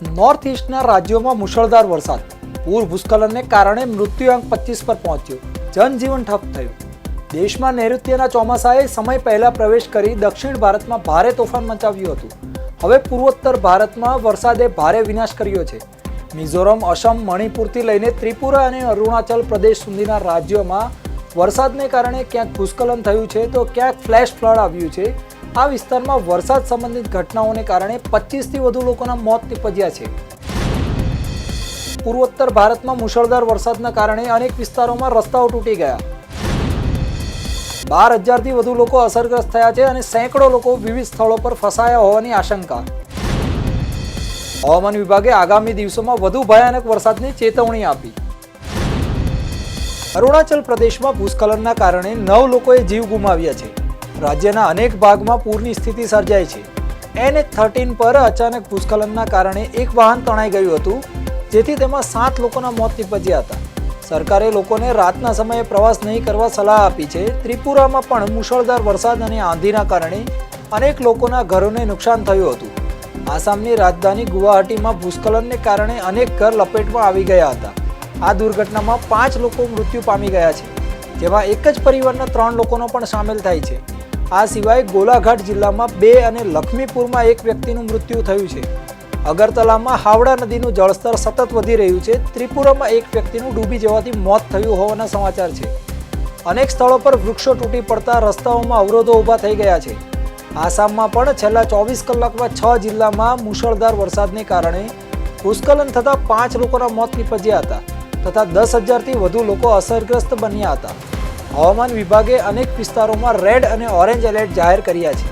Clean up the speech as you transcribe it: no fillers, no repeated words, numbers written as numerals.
North ઇસ્ટના રાજ્યોમાં મુશળધાર વરસાદ, પૂર ભૂસ્ખલનને કારણે મૃત્યુઆંક 25 પર પહોંચ્યો, જનજીવન ઠપ થયું। દેશમાં નૈઋત્યના ચોમાસાએ સમય પહેલા પ્રવેશ કરી દક્ષિણ ભારતમાં ભારે તોફાન મચાવ્યું હતું। હવે પૂર્વોત્તર ભારતમાં વરસાદે ભારે વિનાશ કર્યો છે। મિઝોરમ, અસમ, મણિપુરથી લઈને ત્રિપુરા અને અરુણાચલ પ્રદેશ સુધીના રાજ્યોમાં વરસાદને કારણે ક્યાંક ભૂસ્ખલન થયું છે તો ક્યાંક ફ્લેશ ફ્લડ આવ્યું છે। આ વિસ્તારમાં વરસાદ સંબંધિત ઘટનાઓને કારણે 25થી વધુ લોકોના મોત નિપજ્યા છે। પૂર્વોત્તર ભારતમાં મુશળધાર વરસાદના કારણે અનેક વિસ્તારોમાં રસ્તાઓ તૂટી ગયા। 12,000થી વધુ લોકો અસરગ્રસ્ત થયા છે અને સેંકડો લોકો વિવિધ સ્થળો પર ફસાયા હોવાની આશંકા। હવામાન વિભાગે આગામી દિવસોમાં વધુ ભયાનક વરસાદની ચેતવણી આપી। અરુણાચલ પ્રદેશમાં ભૂસ્ખલનના કારણે 9 લોકોએ જીવ ગુમાવ્યા છે। રાજ્યના અનેક ભાગમાં પૂરની સ્થિતિ સર્જાઈ છે। NH13 પર અચાનક ભૂસ્ખલનના કારણે એક વાહન તણાઈ ગયું હતું, જેથી તેમાં 7 લોકોના મોત નિપજ્યા હતા। સરકારે લોકોને રાતના સમયે પ્રવાસ નહીં કરવા સલાહ આપી છે। ત્રિપુરામાં પણ મુશળધાર વરસાદ અને આંધીના કારણે અનેક લોકોના ઘરોને નુકસાન થયું હતું। આસામની રાજધાની ગુવાહાટીમાં ભૂસ્ખલનને કારણે અનેક ઘર લપેટમાં આવી ગયા હતા। આ દુર્ઘટનામાં 5 લોકો મૃત્યુ પામી ગયા છે, જેમાં એક જ પરિવારના 3 લોકોનો પણ સામેલ થાય છે। આ સિવાય ગોલાઘાટ જિલ્લામાં 2 અને લખમીપુરમાં 1 વ્યક્તિનું મૃત્યુ થયું છે। અગરતલામાં હાવડા નદીનું જળસ્તર સતત વધી રહ્યું છે। ત્રિપુરામાં 1 વ્યક્તિનું ડૂબી જવાથી મોત થયું હોવાના સમાચાર છે। અનેક સ્થળો પર વૃક્ષો તૂટી પડતા રસ્તાઓમાં અવરોધો ઊભા થઈ ગયા છે। આસામમાં પણ છેલ્લા 24 કલાકમાં 6 જિલ્લામાં મુશળધાર વરસાદને કારણે ભૂસ્ખલન થતાં 5 લોકોના મોત નિપજ્યા હતા તથા 10,000થી વધુ લોકો અસરગ્રસ્ત બન્યા હતા। હવામાન વિભાગે અનેક વિસ્તારોમાં રેડ અને ઓરેન્જ એલર્ટ જાહેર કર્યા છે।